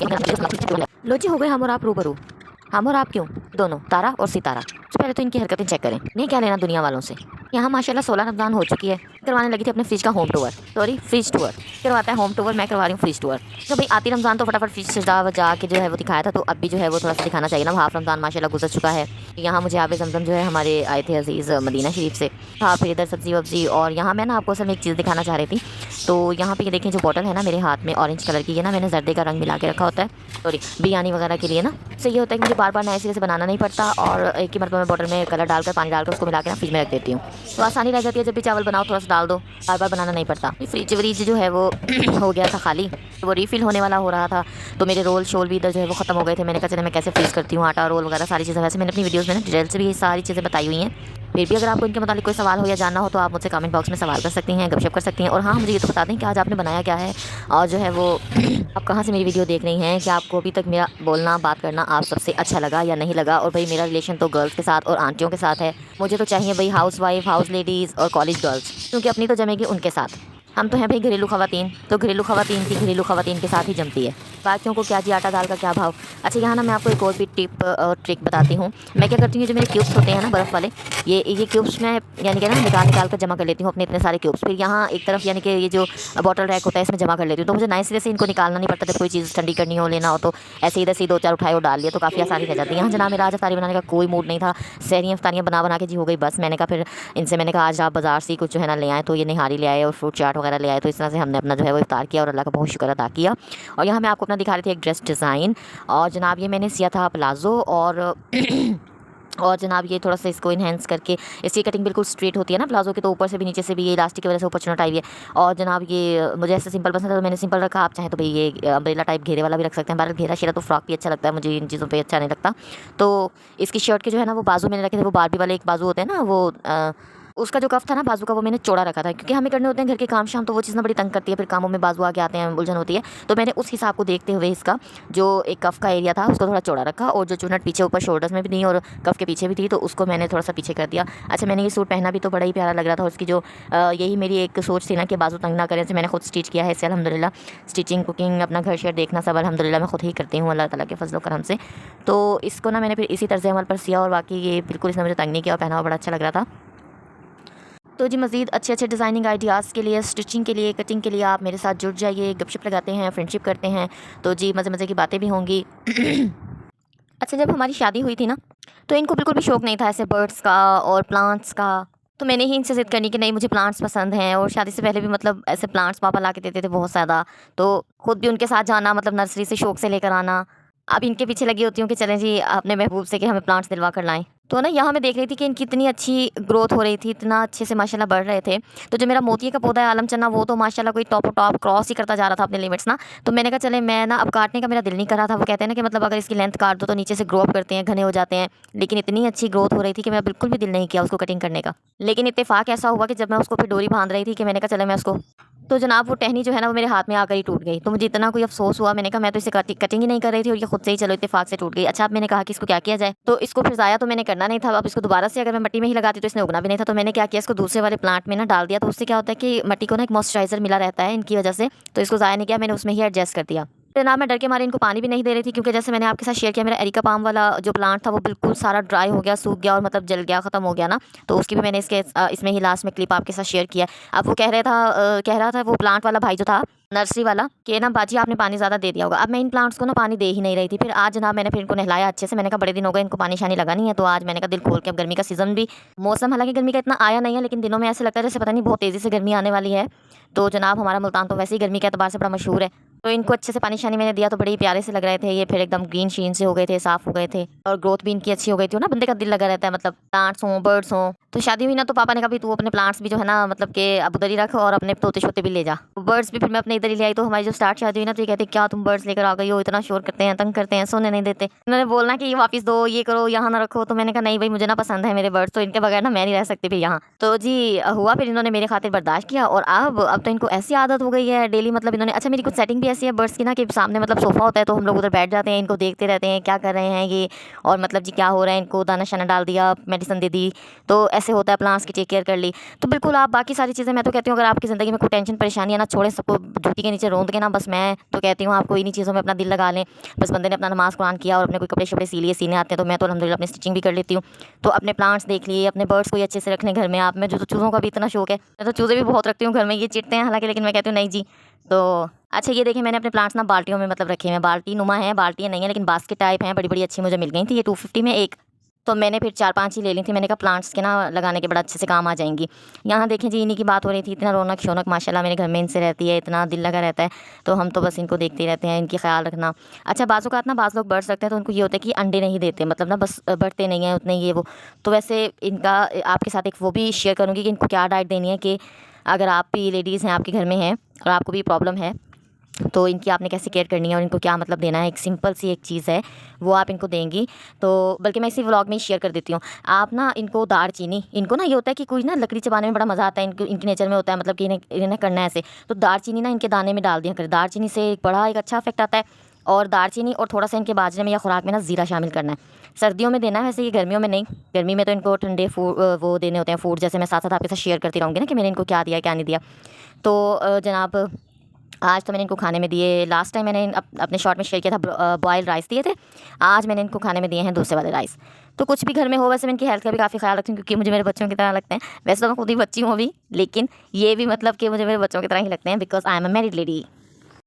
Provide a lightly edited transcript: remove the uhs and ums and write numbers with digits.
लो जी, हो गए हम और आप रूबरू। हम और आप क्यों, दोनों, तारा और सितारा। तो पहले तो इनकी हरकतें चेक करें, नहीं क्या लेना दुनिया वालों से। यहाँ माशाल्लाह 16 रमजान हो चुकी है, करवाने लगी थी अपने फ्रिज का home tour, sorry fridge tour. करवाता है होम टूर, मैं करवा रही हूँ फ्रिज टूर। तो भाई आती रमजान तो फटाफट फ्रिज सजा वजा के जो है वो दिखाया था, तो अब भी जो है वो थोड़ा सा दिखाना चाहिए ना। हाफ रमजान माशाल्लाह गुजर चुका है। यहाँ मुझे आबे जमजम जो है हमारे आए थे अजीज़ मदीना शरीफ से। हाँ, फिर इधर सब्जी वब्जी, और यहाँ मैं ना आपको असल में एक चीज़ दिखाना चाह रही थी। तो यहाँ पे ये देखें, जो बॉटल है ना मेरे हाथ में ऑरेंज कलर की, ये ना मैंने जर्दे का रंग मिला के रखा होता है, सॉरी बिरयानी वगैरह के लिए ना। इससे ये होता है कि मुझे बार बार नए सिरे से बनाना नहीं पड़ता, और एक ही मरतबा में बॉटल में कलर डालकर पानी डालकर उसको मिला के ना फ्रिज में रख देती हूँ। तो आसानी रह जाती है, जब भी चावल बनाओ थोड़ा सा डाल दो, बार बार बनाना नहीं पड़ता। फ्रिज व्रिज जो है वो हो गया था खाली, तो वो रीफिल होने वाला हो रहा था। तो मेरे रोल शोल भी इधर जो है वो ख़त्म हो गए थे। मैंने कहा चले मैं कैसे फ्रीज करती हूँ आटा रोल वगैरह सारी चीज़ें। वैसे मैंने अपनी वीडियोज़ में ना डिटेल से भी ये सारी चीज़ें बताई हुई हैं। फिर भी अगर आपको इनके मुताबिक कोई सवाल हो या जानना हो तो आप मुझसे कमेंट बॉक्स में सवाल कर सकती हैं, गपशप कर सकती हैं। और हाँ, मुझे ये तो बता दें कि आज आपने बनाया क्या है, और जो है वो आप कहाँ से मेरी वीडियो देख रही हैं, कि आपको अभी तक मेरा बोलना बात करना आप सबसे अच्छा लगा या नहीं लगा। और भाई मेरा रिलेशन तो गर्ल्स के साथ और आंटियों के साथ है। मुझे तो चाहिए भाई हाउस वाइफ, हाउस लेडीज़ और कॉलेज गर्ल्स, क्योंकि अपनी तो जमेगी उनके साथ। हम तो हैं भाई घरेलू खवातीन, तो घरेलू खवातीन की घरेलू खवातीन के साथ ही जमती है। बाकियों को क्या जी, आटा दाल का क्या भाव। अच्छा, यहाँ ना मैं आपको एक और भी टिप और ट्रिक बताती हूँ। मैं क्या करती हूँ, जो मेरे क्यूब्स होते हैं ना बर्फ़ वाले, ये क्यूब्स मैं यानी कि ना निकाल कर जमा कर लेती हूँ अपने इतने सारे क्यूब्स। फिर यहाँ एक तरफ यानी कि ये जो बॉटल रैक होता है इसमें जमा कर लेती हूँ, तो मुझे नए सिरे से इनको निकालना नहीं पड़ता। जब कोई चीज़ ठंडी करनी हो, लेना हो, तो ऐसे इधर से 2-4 उठाए और डाल लिया, तो काफ़ी आसानी रह जाती है। यहाँ जनाब मेरा आज अफ्तारी बनाने का कोई मूड नहीं था। सहरियाँ अफ्तारियाँ बना के जी हो गई बस। मैंने कहा फिर इनसे, मैंने कहा आज आप बाज़ार से कुछ जो है ना ले आए, तो ये निहारी ले आए और फ्रूट चाट वगैरह ले आए। तो इस तरह से हमने अपना जो है वो इफ्तार किया और अल्लाह का बहुत शुक्र अदा किया। और यहाँ मैं आपको अपना दिखा रही थी एक ड्रेस डिज़ाइन, और जनाब ये मैंने सिया था प्लाज़ो, और जनाब ये थोड़ा सा इसको इन्हेंस करके, इसकी कटिंग बिल्कुल स्ट्रेट होती है ना प्लाजो के, तो ऊपर से भी नीचे से भी ये इलास्टिक की वजह से ऊपर चुना टाइप है। और जनाब ये मुझे ऐसे सिंपल पसंद है तो मैंने सिंपल रखा। आप चाहें तो भाई ये अम्ब्रेला टाइप घेरे वाला भी रख सकते हैं। भारत घेरा शेरा तो फ्रॉक भी अच्छा लगता है, मुझे इन चीज़ों पे अच्छा नहीं लगता। तो इसकी शर्ट के जो है ना वो बाजू मैंने रखे थे, वो बारबी वाले एक बाजू होते हैं ना, वो उसका जो कफ था ना बाजू का, वो मैंने चौड़ा रखा था, क्योंकि हमें करने होते हैं घर के काम शाम, तो वो चीज़ ना बड़ी तंग करती है, फिर कामों में बाजू आके आते हैं, उलझन होती है। तो मैंने उस हिसाब को देखते हुए इसका जो एक कफ का एरिया था उसको थोड़ा चौड़ा रखा, और जो चुनट पीछे ऊपर शोल्डर्स में भी थी और कफ के पीछे भी थी, तो उसको मैंने थोड़ा सा पीछे कर दिया। अच्छा, मैंने ये सूट पहना भी तो बड़ा ही प्यारा लग रहा था, और उसकी जो यही मेरी एक सोच थी ना कि बाजू तंग ना करें, से मैंने खुद स्टिच किया है इसे अल्हम्दुलिल्लाह। स्टिचिंग, कुकिंग, अपना घर शेयर देखना सब अल्हम्दुलिल्लाह मैं खुद ही करती हूँ अल्लाह ताला के फजल करम से। तो इसको ना मैंने फिर इसी तर्ज अमल पर सिया, और बाकी ये बिल्कुल इसने मुझे तंग नहीं किया और पहना हुआ बड़ा अच्छा लग रहा था। तो जी मज़ीद अच्छे अच्छे डिज़ाइनिंग आइडियाज़ के लिए, स्टिचिंग के लिए, कटिंग के लिए आप मेरे साथ जुड़ जाइए, गपशप लगाते हैं, फ्रेंडशिप करते हैं, तो जी मज़े मज़े की बातें भी होंगी। अच्छा, जब हमारी शादी हुई थी ना, तो इनको बिल्कुल भी शौक़ नहीं था ऐसे बर्ड्स का और प्लांट्स का। तो मैंने ही इनसे ज़िद करनी कि नहीं मुझे प्लांट्स पसंद हैं, और शादी से पहले भी मतलब ऐसे प्लांट्स पापा ला के देते थे बहुत ज़्यादा। तो खुद भी उनके साथ जाना, मतलब नर्सरी से शौक़ से लेकर आना। अब इनके पीछे लगी होती हूँ कि चलें जी अपने महबूब से कि हमें प्लांट्स दिलवा कर लाएँ। तो ना यहाँ मैं देख रही थी कि इनकी इतनी अच्छी ग्रोथ हो रही थी, इतना अच्छे से माशाल्लाह बढ़ रहे थे। तो जो मेरा मोतिये का पौधा है आलम चन्ना, वो तो माशाल्लाह कोई टॉप टॉप क्रॉस ही करता जा रहा था अपने लिमिट्स ना। तो मैंने कहा चले, मैं ना अब काटने का मेरा दिल नहीं कर रहा था। वो कहते हैं ना कि मतलब अगर इसकी लेंथ काट दो तो नीचे से ग्रो अप करते हैं, घने हो जाते हैं। लेकिन इतनी अच्छी ग्रोथ हो रही थी कि मेरा बिल्कुल भी दिल नहीं किया उसको कटिंग करने का। लेकिन इत्तेफाक ऐसा हुआ कि जब मैं उसको फिर डोरी बांध रही थी कि मैंने कहा चले मैं उसको, तो जनाब वो टहनी जो है ना वो मेरे हाथ में आकर ही टूट गई। तो मुझे इतना कोई अफसोस हुआ, मैंने कहा मैं तो इसे कटिंग ही नहीं कर रही थी और ये खुद से ही चलो इत्तेफाक से टूट गई। अच्छा, अब मैंने कहा कि इसको क्या किया जाए, तो इसको फिर ज़ाया तो मैंने करना नहीं था। अब इसको दोबारा से अगर मैं मिट्टी में ही लगाती तो इसने उगना भी नहीं था। तो मैंने क्या किया, इसको दूसरे वाले प्लांट में ना डाल दिया। तो उससे क्या होता है कि मिट्टी को ना एक मॉइस्चराइज़र मिला रहता है इनकी वजह से। तो इसको ज़ाया नहीं किया, मैंने उसमें ही एडजस्ट कर दिया। तो ना मैं डर के मारे इनको पानी भी नहीं दे रही थी, क्योंकि जैसे मैंने आपके साथ शेयर किया, मेरा एरिका पाम वाला जो प्लांट था वो बिल्कुल सारा ड्राई हो गया, सूख गया और मतलब जल गया, ख़त्म हो गया ना। तो उसकी भी मैंने इसमें ही लास्ट में क्लिप आपके साथ शेयर किया। अब वो कह रहा था वो प्लांट वाला भाई जो था नर्सरी वाला, कि ना बाजी आपने पानी ज़्यादा दे दिया होगा। अब मैं इन प्लांट्स को ना पानी दे ही नहीं रही थी। फिर आज जनाब मैंने फिर इनको नहलाया अच्छे से। मैंने कहा बड़े दिन हो गए इनको पानी शानी लगा नहीं है, तो आज मैंने कहा दिल खोल के, अब गर्मी का सीज़न भी, मौसम हालांकि गर्मी का इतना आया नहीं है, लेकिन दिनों में ऐसे लगता है जैसे पता नहीं बहुत तेज़ी से गर्मी आने वाली है। तो जनाब हमारा मुल्तान तो वैसे ही गर्मी के एतबार से बड़ा मशहूर है। तो इनको अच्छे से पानी शानी मैंने दिया, तो बड़े ही प्यारे से लग रहे थे ये। फिर एकदम ग्रीन शीन से हो गए थे, साफ़ हो गए थे, और ग्रोथ भी इनकी अच्छी हो गई थी ना। बंदे का दिल लगा रहता है, मतलब प्लांट्स हों, बर्ड्स हों। तो शादी हुई ना, तो पापा ने कहा भी तू अपने प्लांट्स भी जो है ना मतलब कि अब उधर ही रख, और अपने तोते शोते भी ले जा। बर्ड्स भी फिर मैं अपने इधर ही ले आई। तो हमारी जो स्टार्ट शादी हुई ना, तो ये कहते क्या तुम बर्ड्स लेकर आ गई हो, इतना शोर करते हैं, तंग करते हैं, सोने नहीं देते। उन्होंने बोलना कि ये वापस दो, ये करो, यहाँ ना रखो। तो मैंने कहा नहीं भाई, मुझे ना पसंद है मेरे बर्ड्स, तो इनके बगैर ना मैं नहीं रह सकती फिर यहाँ। तो जी हुआ, फिर इन्होंने मेरे खातिर बर्दाश्त किया, और अब तो इनको ऐसी आदत हो गई है डेली, मतलब इन्होंने, अच्छा मेरी कुछ सेटिंग भी ऐसी है बर्ड्स की ना कि सामने मतलब सोफ़ा होता है तो हम लोग उधर बैठ जाते हैं, इनको देखते रहते हैं क्या कर रहे हैं ये, और मतलब जी क्या हो रहा है, इनको दाना शाना डाल दिया, मेडिसिन दे दी, तो ऐसे होता है, प्लांट्स की टेक केयर कर ली। तो बिल्कुल आप बाकी सारी चीज़ें, मैं तो कहती हूँ अगर आपकी ज़िंदगी में कोई टेंशन परेशानी है ना, छोड़ें सबको जूती के नीचे रोंद के ना, बस मैं तो कहती हूँ आपको इन्हीं चीज़ों में अपना दिल लगा लें। बस बंदे ने अपना नमाज़ कुरान किया और अपने कोई कपड़े शपड़े सी लिए, सीने आते हैं तो मैं तो अल्हम्दुलिल्लाह अपनी स्टिचिंग भी कर लेती हूँ। तो अपने प्लांट्स देख लिए, अपने बर्ड्स को ही अच्छे से रख लें घर में आप। मैं जो तो चूज़ों का भी इतना शौक है, मैं तो चूज़े भी बहुत रखती हूँ घर में, ये चिढ़ते हैं हालाँकि, लेकिन मैं कहती हूँ नहीं जी। तो अच्छा ये देखिए मैंने अपने प्लांट्स ना बाल्टियों में मतलब रखे हुए हैं, बाल्टी नुमा है, बाल्टियाँ नहीं है लेकिन बास्केट टाइप हैं, बड़ी बड़ी अच्छी मुझे मिल गई थी, ये 250 में एक। तो मैंने फिर 4-5 ही ले ली थी, मैंने कहा प्लांट्स के ना लगाने के बड़ा अच्छे से काम आ जाएंगी। यहाँ देखें जी, इन्हीं की बात हो रही थी, इतना रौनक शौनक माशाल्लाह मेरे घर में इनसे रहती है, इतना दिल लगा रहता है। तो हम तो बस इनको देखते ही रहते हैं, इनकी ख्याल रखना। अच्छा बाज़ औक़ात ना बाज़ लोग बर्ड्स रखते हैं तो उनको ये होता है कि अंडे नहीं देते, मतलब ना बस बढ़ते नहीं हैं उतने, ये वो। तो वैसे इनका आपके साथ एक वो भी शेयर करूँगी कि इनको क्या डाइट देनी है, कि अगर आप भी लेडीज़ हैं, आपके घर में हैं और आपको भी प्रॉब्लम है, तो इनकी आपने कैसे केयर करनी है और इनको क्या मतलब देना है, एक सिंपल सी एक चीज़ है वो आप इनको देंगी। तो बल्कि मैं इसी व्लॉग में ही शेयर कर देती हूँ। आप ना इनको दालचीनी, इनको ना ये होता है कि कोई ना लकड़ी चबाने में बड़ा मज़ा आता है, इनको इनके नेचर में होता है, मतलब कि इन्हें इन्हें करना है ऐसे। तो दालचीनी ना इनके दाने में डाल दिया करें, दालचीनी से एक बड़ा एक अच्छा इफेक्ट आता है। और दालचीनी और थोड़ा सा इनके बाजरे में या खुराक में ना ज़ीरा शामिल करना है। सर्दियों में देना है वैसे, ये गर्मियों में नहीं। गर्मी में तो इनको ठंडे फूड वो देने होते हैं फूड, जैसे मैं साथ साथ आपके साथ शेयर करती रहूँगी ना कि मैंने इनको क्या दिया क्या नहीं दिया। तो जनाब आज तो मैंने इनको खाने में दिए, लास्ट टाइम मैंने अपने शॉर्ट में शेयर किया था बॉयल राइस दिए थे, आज मैंने इनको खाने में दिए हैं दूसरे वाले राइस। तो कुछ भी घर में हो, वैसे मैं इनकी हेल्थ का भी काफ़ी ख्याल रखती हूँ क्योंकि मुझे मेरे बच्चों की तरह लगते हैं। वैसे तो मैं खुद ही बच्ची हूँ अभी, लेकिन ये भी मतलब कि मुझे मेरे बच्चों की तरह ही लगते हैं, because I am a married lady.